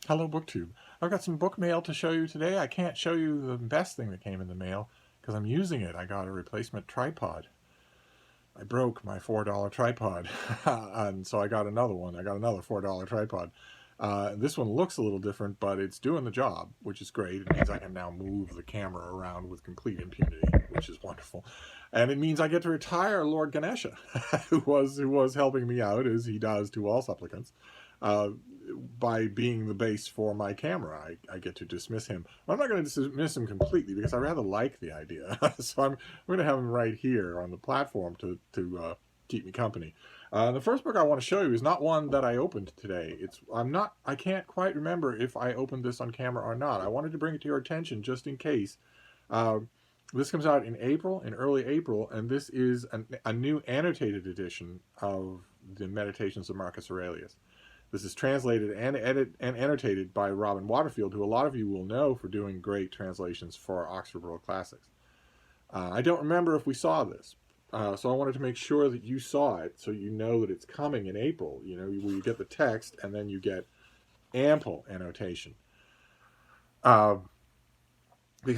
Hello, BookTube. I've got some book mail to show you today. I can't show you the best thing that came in the mail because I'm using it. I got a replacement tripod. I broke my $4 tripod, and so I got another one. I got another $4 tripod. This one looks a little different, but it's doing the job, which is great. It means I can now move the camera around with complete impunity, which is wonderful. And it means I get to retire Lord Ganesha, who was helping me out, as he does to all supplicants, by being the base for my camera. I get to dismiss him. Well, I'm not going to dismiss him completely because I rather like the idea. So I'm going to have him right here on the platform to keep me company. The first book I want to show you is not one that I opened today. I can't quite remember if I opened this on camera or not. I wanted to bring it to your attention just in case. This comes out in early April, and this is a new annotated edition of the Meditations of Marcus Aurelius. This is translated and annotated by Robin Waterfield, who a lot of you will know for doing great translations for Oxford World Classics. I don't remember if we saw this, so I wanted to make sure that you saw it, so you know that it's coming in April. You know, where you get the text and then you get ample annotation. Because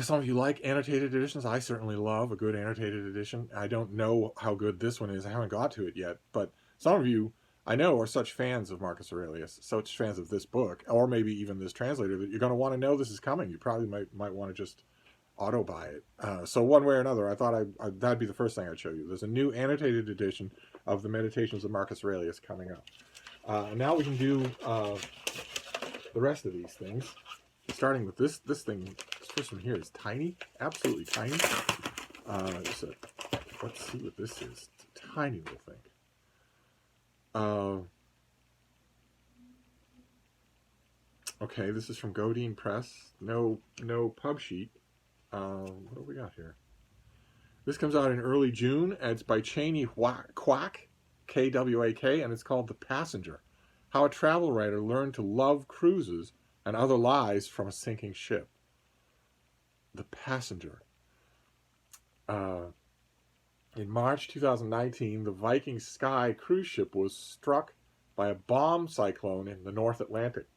some of you like annotated editions. I certainly love a good annotated edition. I don't know how good this one is. I haven't got to it yet, but some of you I know are such fans of Marcus Aurelius, such fans of this book, or maybe even this translator, that you're going to want to know this is coming. You probably might want to just auto buy it. So one way or another, I thought that'd be the first thing I'd show you. There's a new annotated edition of the Meditations of Marcus Aurelius coming up. Now we can do the rest of these things, starting with this thing. This first one here is tiny, absolutely tiny. Let's see what this is. It's a tiny little thing. Okay, this is from Godine Press. No pub sheet. What do we got here? This comes out in early June, and it's by Cheney Kwak, Kwak, and it's called The Passenger: How a Travel Writer Learned to Love Cruises and Other Lies from a Sinking Ship. The Passenger. In March 2019, the Viking Sky cruise ship was struck by a bomb cyclone in the North Atlantic.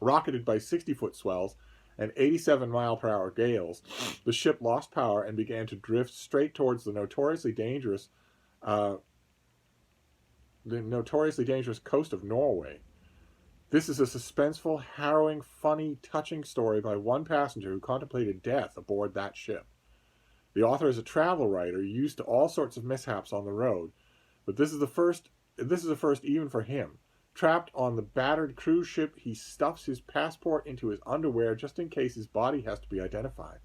Rocketed by 60-foot swells and 87-mile-per-hour gales, the ship lost power and began to drift straight towards the notoriously dangerous coast of Norway. This is a suspenseful, harrowing, funny, touching story by one passenger who contemplated death aboard that ship. The author is a travel writer used to all sorts of mishaps on the road, but this is a first even for him. Trapped on the battered cruise ship, he stuffs his passport into his underwear just in case his body has to be identified.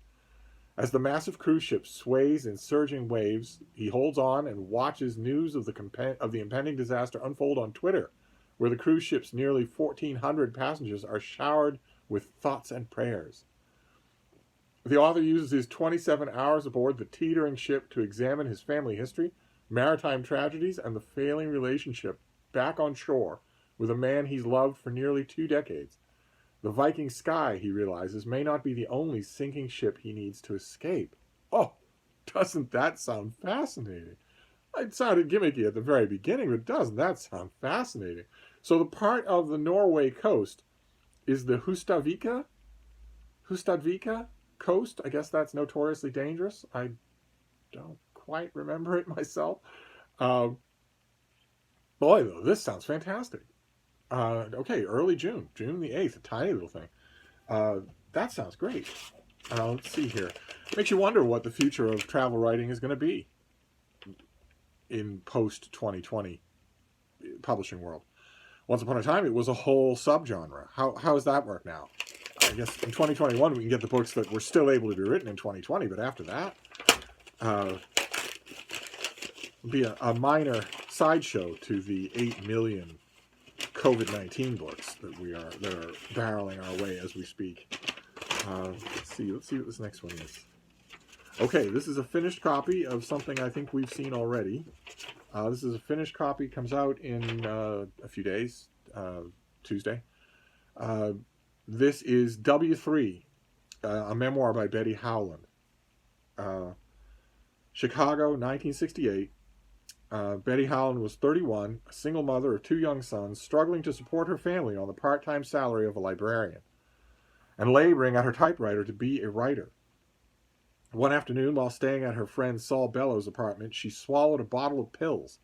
As the massive cruise ship sways in surging waves, he holds on and watches news of the impending disaster unfold on Twitter, where the cruise ship's nearly 1,400 passengers are showered with thoughts and prayers. The author uses his 27 hours aboard the teetering ship to examine his family history, maritime tragedies, and the failing relationship back on shore with a man he's loved for nearly 2 decades. The Viking Sky, he realizes, may not be the only sinking ship he needs to escape. Oh, doesn't that sound fascinating? It sounded gimmicky at the very beginning, but doesn't that sound fascinating? So the part of the Norway coast is the Hustadvika coast. I guess that's notoriously dangerous. I don't quite remember it myself. Boy, though, this sounds fantastic. Okay, early June the 8th, a tiny little thing. That sounds great. Let's see here. Makes you wonder what the future of travel writing is going to be in post-2020 publishing world. Once upon a time, it was a whole subgenre. How does that work now? I guess in 2021 we can get the books that were still able to be written in 2020, but after that, it'll be a minor sideshow to the 8 million COVID-19 books that are barreling our way as we speak. Let's see what this next one is. Okay, this is a finished copy of something I think we've seen already. This is a finished copy, comes out in a few days, Tuesday. This is W3, a memoir by Betty Howland. Chicago, 1968. Betty Howland was 31, a single mother of 2 young sons, struggling to support her family on the part-time salary of a librarian, and laboring at her typewriter to be a writer. One afternoon, while staying at her friend Saul Bellow's apartment, she swallowed a bottle of pills.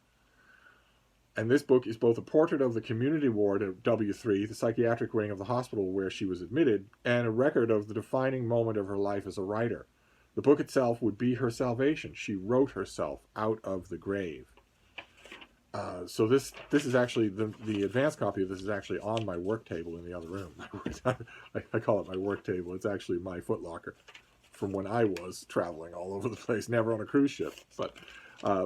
And this book is both a portrait of the community ward at W3, the psychiatric wing of the hospital where she was admitted, and a record of the defining moment of her life as a writer. The book itself would be her salvation. She wrote herself out of the grave. So this is actually, the advanced copy of this is actually on my work table in the other room. I call it my work table. It's actually my footlocker from when I was traveling all over the place, never on a cruise ship. But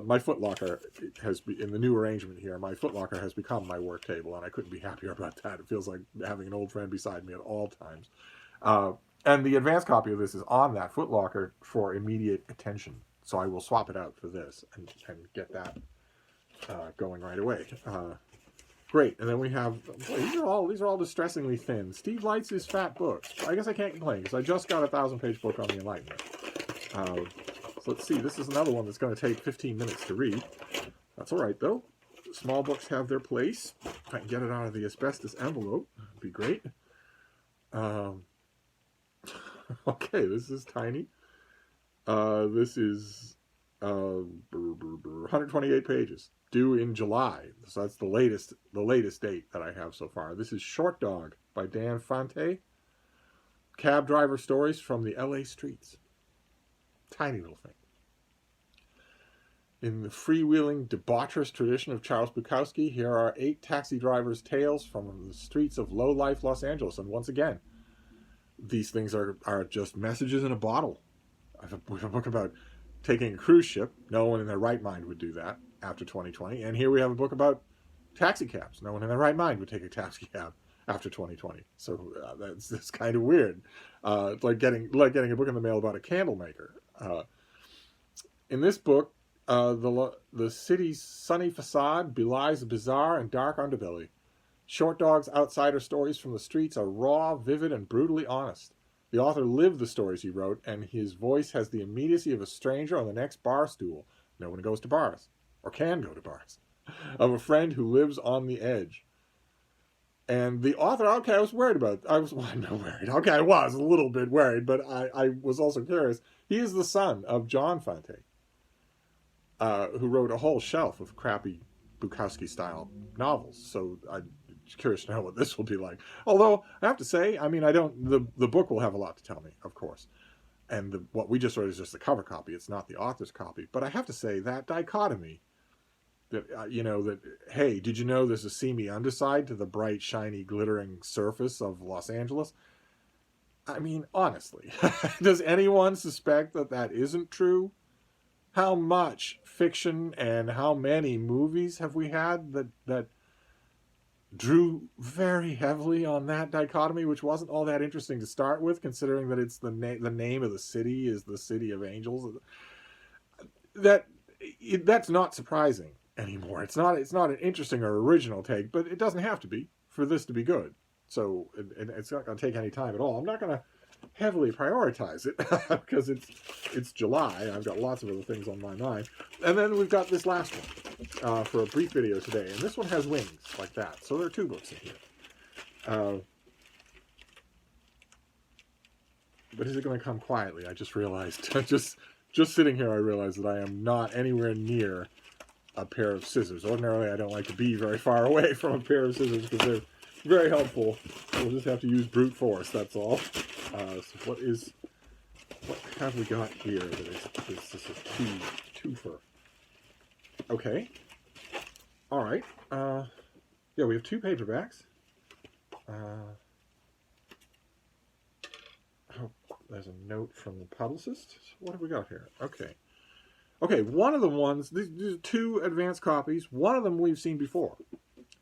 my footlocker has, in the new arrangement here, my footlocker has become my work table, and I couldn't be happier about that. It feels like having an old friend beside me at all times. And the advanced copy of this is on that footlocker for immediate attention. So I will swap it out for this and get that going right away. Great. And then we have, these are all distressingly thin. Steve likes his fat books. I guess I can't complain because I just got a 1,000-page book on the Enlightenment. So let's see. This is another one that's going to take 15 minutes to read. That's all right, though. Small books have their place. If I can get it out of the asbestos envelope, that'd be great. Okay, this is tiny. This is 128 pages, due in July. So that's the latest date that I have so far. This is Short Dog by Dan Fante. Cab driver stories from the LA streets. Tiny little thing. In the freewheeling, debaucherous tradition of Charles Bukowski, here are 8 taxi drivers' tales from the streets of low-life Los Angeles. And once again, these things are just messages in a bottle. We have a book about taking a cruise ship. No one in their right mind would do that after 2020. And here we have a book about taxi cabs. No one in their right mind would take a taxi cab after 2020. So that's kind of weird. It's like getting a book in the mail about a candle maker. In this book, the city's sunny facade belies a bizarre and dark underbelly. Short Dog's outsider stories from the streets are raw, vivid, and brutally honest. The author lived the stories he wrote, and his voice has the immediacy of a stranger on the next bar stool. No one goes to bars, or can go to bars, of a friend who lives on the edge. And the author, okay, I was not worried. Okay, I was a little bit worried, but I was also curious. He is the son of John Fante, who wrote a whole shelf of crappy Bukowski-style novels. So I'm curious to know what this will be like. Although, I have to say, I mean, the book will have a lot to tell me, of course. And what we just read is just the cover copy. It's not the author's copy. But I have to say, that dichotomy, that, that, hey, did you know there's a seamy underside to the bright, shiny, glittering surface of Los Angeles? I mean, honestly, does anyone suspect that that isn't true? How much fiction and how many movies have we had that drew very heavily on that dichotomy, which wasn't all that interesting to start with, considering that it's the name of the city is the City of Angels. That's not surprising anymore. It's not an interesting or original take, but it doesn't have to be for this to be good. So it's not going to take any time at all. I'm not going to heavily prioritize it because it's July. I've got lots of other things on my mind. And then we've got this last one for a brief video today. And this one has wings like that. So there are 2 books in here. But is it going to come quietly? I just realized, just sitting here, I realized that I am not anywhere near a pair of scissors. Ordinarily, I don't like to be very far away from a pair of scissors because they're very helpful. We'll just have to use brute force, that's all. So what have we got here that is this is twofer? Okay. All right. Yeah, we have 2 paperbacks. Oh, there's a note from the publicist. What have we got here? Okay. Okay, one of the ones, these are 2 advanced copies. One of them we've seen before.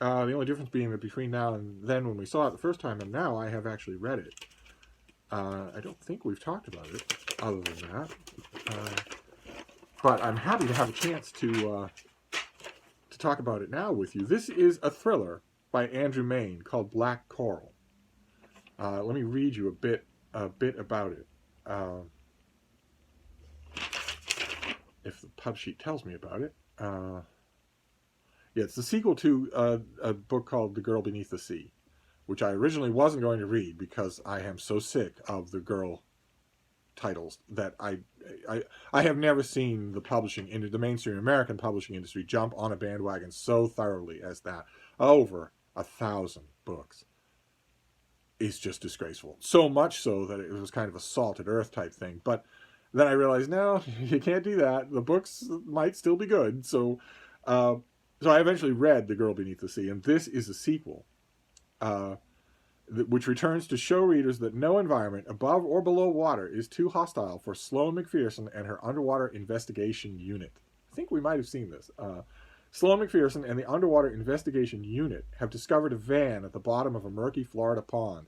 The only difference being that between now and then when we saw it the first time and now I have actually read it. I don't think we've talked about it other than that. But I'm happy to have a chance to talk about it now with you. This is a thriller by Andrew Mayne called Black Coral. Let me read you a bit about it. If the pub sheet tells me about it. Yeah, it's the sequel to a book called The Girl Beneath the Sea, which I originally wasn't going to read because I am so sick of the girl titles that I, I have never seen the mainstream American publishing industry jump on a bandwagon so thoroughly as that. Over 1,000 books is just disgraceful. So much so that it was kind of a salted earth type thing. But then I realized, no, you can't do that. The books might still be good. Uh, so I eventually read The Girl Beneath the Sea, and this is a sequel, uh, which returns to show readers that no environment above or below water is too hostile for Sloane McPherson and her underwater investigation unit. I think we might have seen this. Sloane McPherson and the underwater investigation unit have discovered a van at the bottom of a murky Florida pond.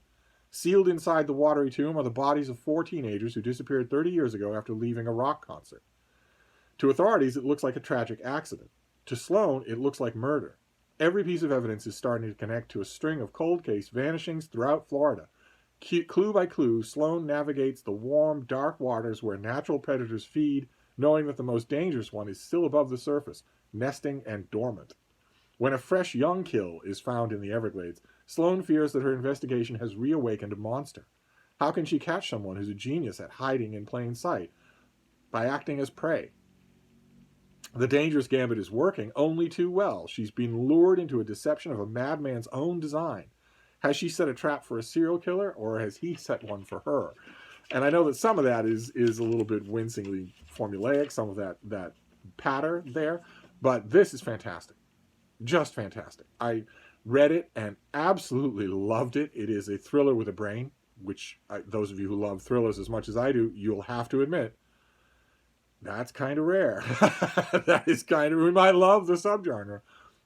Sealed inside the watery tomb are the bodies of 4 teenagers who disappeared 30 years ago after leaving a rock concert. To authorities, it looks like a tragic accident. To Sloane, it looks like murder. Every piece of evidence is starting to connect to a string of cold case vanishings throughout Florida. Clue by clue, Sloane navigates the warm, dark waters where natural predators feed, knowing that the most dangerous one is still above the surface, nesting and dormant. When a fresh young kill is found in the Everglades, Sloane fears that her investigation has reawakened a monster. How can she catch someone who's a genius at hiding in plain sight? By acting as prey. The dangerous gambit is working only too well. She's been lured into a deception of a madman's own design. Has she set a trap for a serial killer, or has he set one for her? And I know that some of that is a little bit wincingly formulaic, some of that patter there, but this is fantastic. Just fantastic. I read it and absolutely loved it. It is a thriller with a brain, which those of you who love thrillers as much as I do, you'll have to admit, that's kind of rare. That is kind of, we might love the subgenre,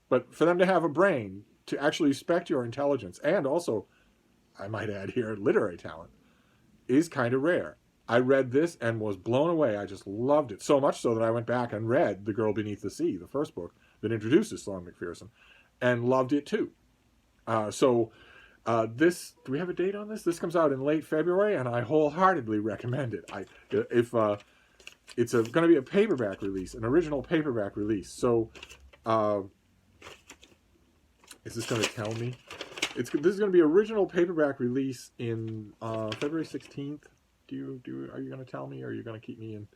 but for them to have a brain, to actually respect your intelligence, and also, I might add here, literary talent, is kind of rare. I read this and was blown away. I just loved it. So much so that I went back and read The Girl Beneath the Sea, the first book that introduces Sloane McPherson, and loved it too. This, do we have a date on this? This comes out in late February, and I wholeheartedly recommend it. It's going to be a paperback release, an original paperback release. So, is this going to tell me? This is going to be original paperback release in February 16th. Are you going to tell me, or are you going to keep me in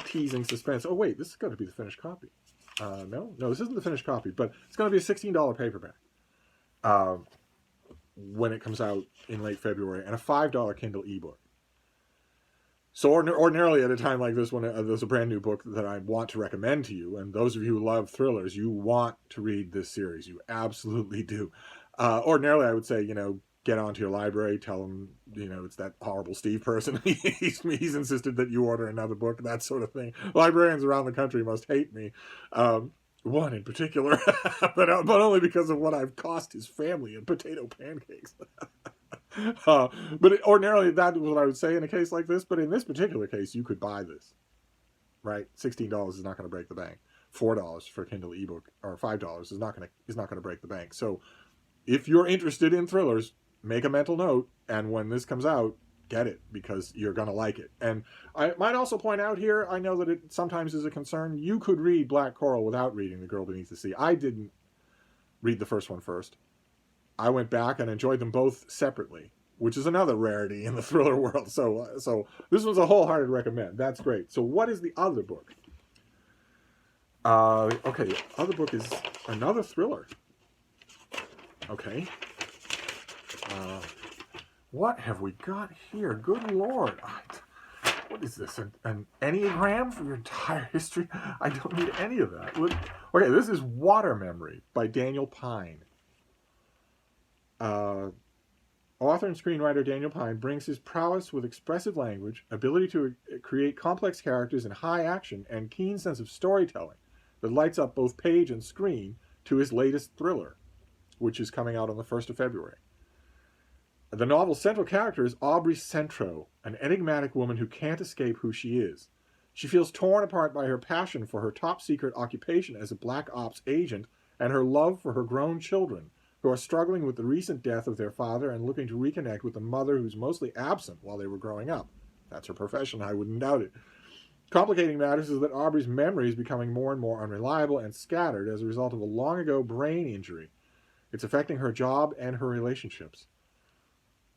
teasing suspense? Oh wait, this is going to be the finished copy. No, this isn't the finished copy, but it's going to be a $16 paperback when it comes out in late February, and a $5 Kindle ebook. So ordinarily at a time like this, when there's a brand new book that I want to recommend to you, and those of you who love thrillers, you want to read this series. You absolutely do. Ordinarily, I would say, get onto your library, tell them, it's that horrible Steve person. he's insisted that you order another book, that sort of thing. Librarians around the country must hate me. One in particular, but only because of what I've cost his family in potato pancakes. But ordinarily, that was what I would say in a case like this. But in this particular case, you could buy this, right? $16 is not going to break the bank. $4 for a Kindle ebook, or $5 is not going to break the bank. So, if you're interested in thrillers, make a mental note, and when this comes out, get it, because you're going to like it. And I might also point out here, I know that it sometimes is a concern. You could read Black Coral without reading The Girl Beneath the Sea. I didn't read the first one first. I went back and enjoyed them both separately, which is another rarity in the thriller world. So this was a wholehearted recommend. That's great. So what is the other book? Okay, the other book is another thriller. Okay. What have we got here? Good Lord. What is this? An Enneagram for your entire history? I don't need any of that. Okay, this is Water Memory by Daniel Pine. Author and screenwriter Daniel Pine brings his prowess with expressive language, ability to create complex characters in high action, and keen sense of storytelling that lights up both page and screen to his latest thriller, which is coming out on the 1st of February. The novel's central character is Aubrey Centro, an enigmatic woman who can't escape who she is. She feels torn apart by her passion for her top-secret occupation as a Black Ops agent and her love for her grown children, who are struggling with the recent death of their father and looking to reconnect with the mother who's mostly absent while they were growing up. That's her profession, I wouldn't doubt it. Complicating matters is that Aubrey's memory is becoming more and more unreliable and scattered as a result of a long-ago brain injury. It's affecting her job and her relationships.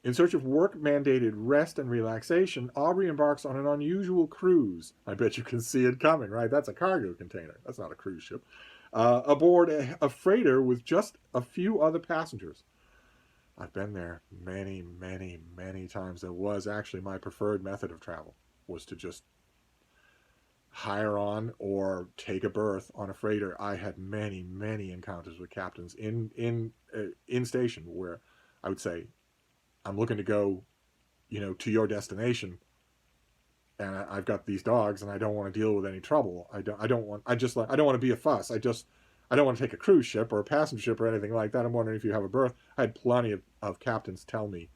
In search of work-mandated rest and relaxation, Aubrey embarks on an unusual cruise. I bet you can see it coming, right? That's a cargo container. That's not a cruise ship. Aboard a freighter with just a few other passengers. I've been there many, many, many times. That was actually my preferred method of travel, was to just hire on or take a berth on a freighter. I had many, many encounters with captains in station where I would say, I'm looking to go, to your destination, and I've got these dogs, and I don't want to deal with any trouble. I don't want to be a fuss. I don't want to take a cruise ship or a passenger ship or anything like that. I'm wondering if you have a berth. I had plenty of captains tell me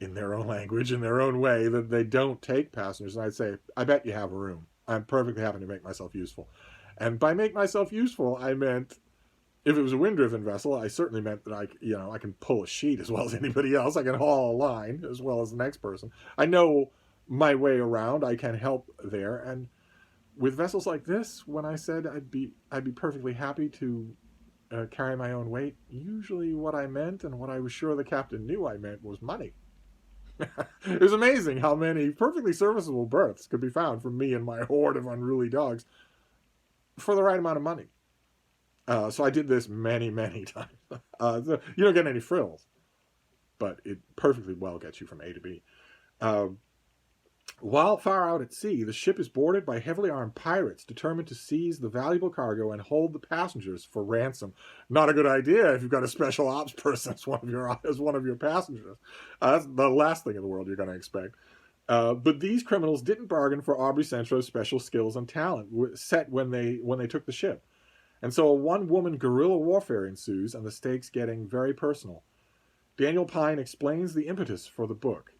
in their own language, in their own way, that they don't take passengers. And I'd say, I bet you have a room. I'm perfectly happy to make myself useful. And by make myself useful, I meant, if it was a wind-driven vessel, I certainly meant that I can pull a sheet as well as anybody else. I can haul a line as well as the next person. I know my way around. I can help there. And with vessels like this, when I said I'd be perfectly happy to carry my own weight, usually what I meant, and what I was sure the captain knew I meant, was money. It was amazing how many perfectly serviceable berths could be found for me and my horde of unruly dogs for the right amount of money. So I did this many, many times. You don't get any frills, but it perfectly well gets you from A to B. While far out at sea, the ship is boarded by heavily armed pirates determined to seize the valuable cargo and hold the passengers for ransom. Not a good idea if you've got a special ops person as one of your passengers. That's the last thing in the world you're going to expect. But these criminals didn't bargain for Aubrey Centro's special skills and talent set when they took the ship. And so a one-woman guerrilla warfare ensues, and the stakes getting very personal. Daniel Pine explains the impetus for the book.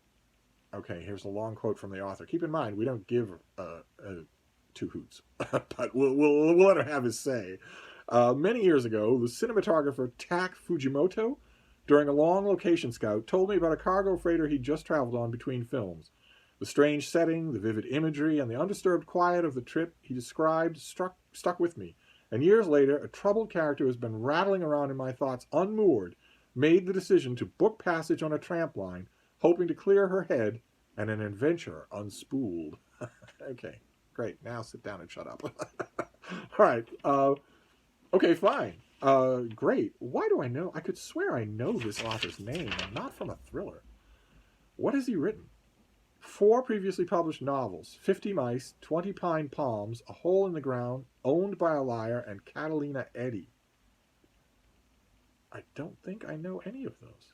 Okay, here's a long quote from the author. Keep in mind, we don't give two hoots, but we'll let him have his say. Many years ago, the cinematographer Tak Fujimoto, during a long location scout, told me about a cargo freighter he'd just traveled on between films. The strange setting, the vivid imagery, and the undisturbed quiet of the trip he described stuck with me. And years later, a troubled character who has been rattling around in my thoughts unmoored made the decision to book passage on a tramp line, hoping to clear her head and an adventure unspooled. Okay, great. Now sit down and shut up. All right. Okay, fine. Great. Why do I know? I could swear I know this author's name, and not from a thriller. What has he written? 4 previously published novels, 50 Mice, 20 Pine Palms, A Hole in the Ground, Owned by a Liar, and Catalina Eddy. I don't think I know any of those.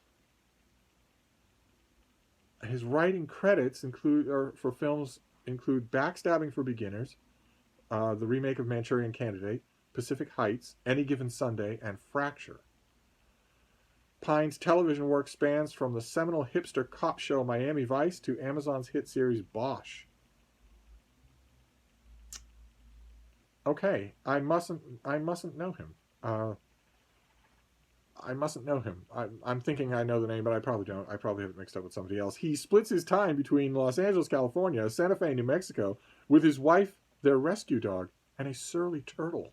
His writing credits for films include Backstabbing for Beginners, the remake of Manchurian Candidate, Pacific Heights, Any Given Sunday, and Fracture. Pine's television work spans from the seminal hipster cop show Miami Vice to Amazon's hit series Bosch. Okay, I mustn't know him. I mustn't know him. I'm thinking I know the name, but I probably don't. I probably have it mixed up with somebody else. He splits his time between Los Angeles, California, Santa Fe, New Mexico, with his wife, their rescue dog, and a surly turtle.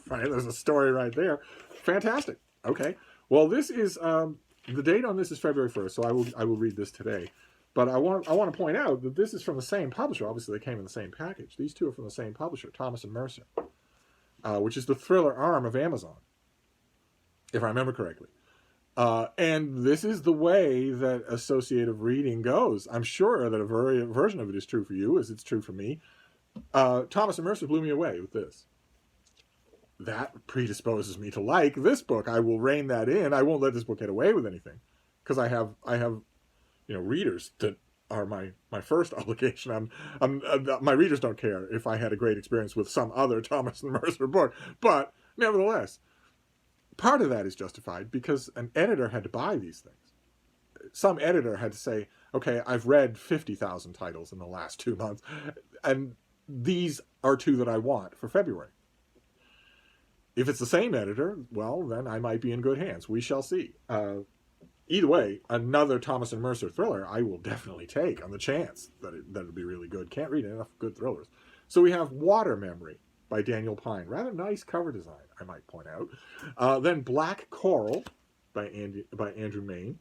Right, there's a story right there. Fantastic. Okay. Well, this is the date on this is February 1st, so I will read this today. But I want to point out that this is from the same publisher. Obviously, they came in the same package. These two are from the same publisher, Thomas and Mercer, which is the thriller arm of Amazon, if I remember correctly. And this is the way that associative reading goes. I'm sure that a version of it is true for you, as it's true for me. Thomas and Mercer blew me away with this. That predisposes me to like this book. I will rein that in. I won't let this book get away with anything, because I have readers that are my first obligation. My readers don't care if I had a great experience with some other Thomas and Mercer book, but nevertheless, part of that is justified because an editor had to buy these things. Some editor had to say, okay, I've read 50,000 titles in the last 2 months, and these are 2 that I want for February. If it's the same editor, well, then I might be in good hands. We shall see. either way, another Thomas and Mercer thriller I will definitely take on the chance that it'll be really good. Can't read enough good thrillers. So we have Water Memory by Daniel Pine. Rather nice cover design, I might point out. Then Black Coral by Andrew Mayne.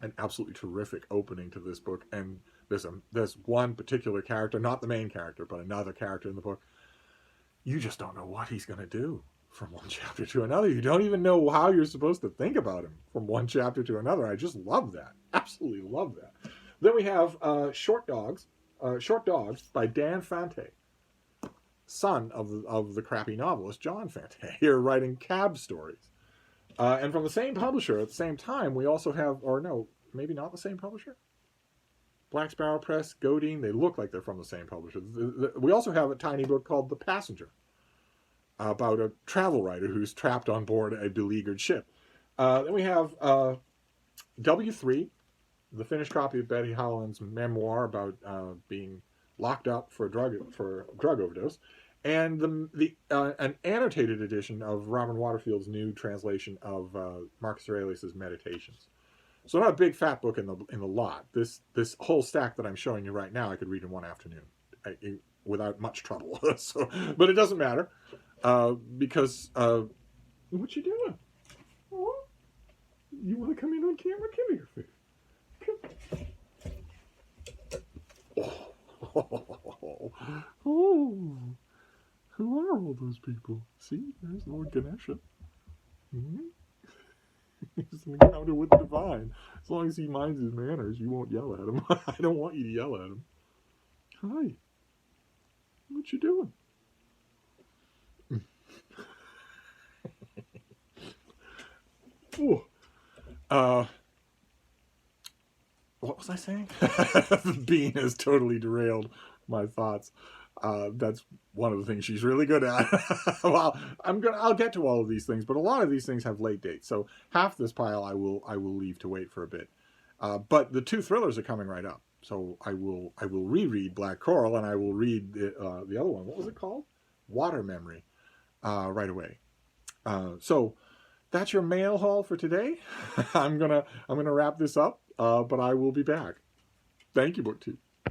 An absolutely terrific opening to this book. And there's one particular character, not the main character, but another character in the book. You just don't know what he's going to do from one chapter to another. You don't even know how you're supposed to think about him from one chapter to another. I just love that. Absolutely love that. Then we have Short Dogs by Dan Fante, son of the crappy novelist John Fante, here writing cab stories. And from the same publisher at the same time, we also have, or no, maybe not the same publisher? Black Sparrow Press, Godine, they look like they're from the same publisher. We also have a tiny book called The Passenger, about a travel writer who's trapped on board a beleaguered ship. Then we have W3, the finished copy of Betty Howland's memoir about being locked up for a drug overdose, and an annotated edition of Robin Waterfield's new translation of Marcus Aurelius's Meditations. So not a big fat book in the lot. This whole stack that I'm showing you right now, I could read in one afternoon without much trouble. But it doesn't matter because what you doing? Oh, you want to come in on camera? Come here, Faith. Oh, who are all those people? See, there's Lord Ganesha. Mm-hmm. He's an encounter with the divine. As long as he minds his manners, you won't yell at him. I don't want you to yell at him. Hi. What you doing? What was I saying? Bean has totally derailed my thoughts. That's one of the things she's really good at. Well, I'll get to all of these things, but a lot of these things have late dates. So half this pile I will leave to wait for a bit. But the two thrillers are coming right up. So I will reread Black Coral, and I will read the other one. What was it called? Water Memory. Right away. So that's your mail haul for today. I'm gonna wrap this up, but I will be back. Thank you, BookTube.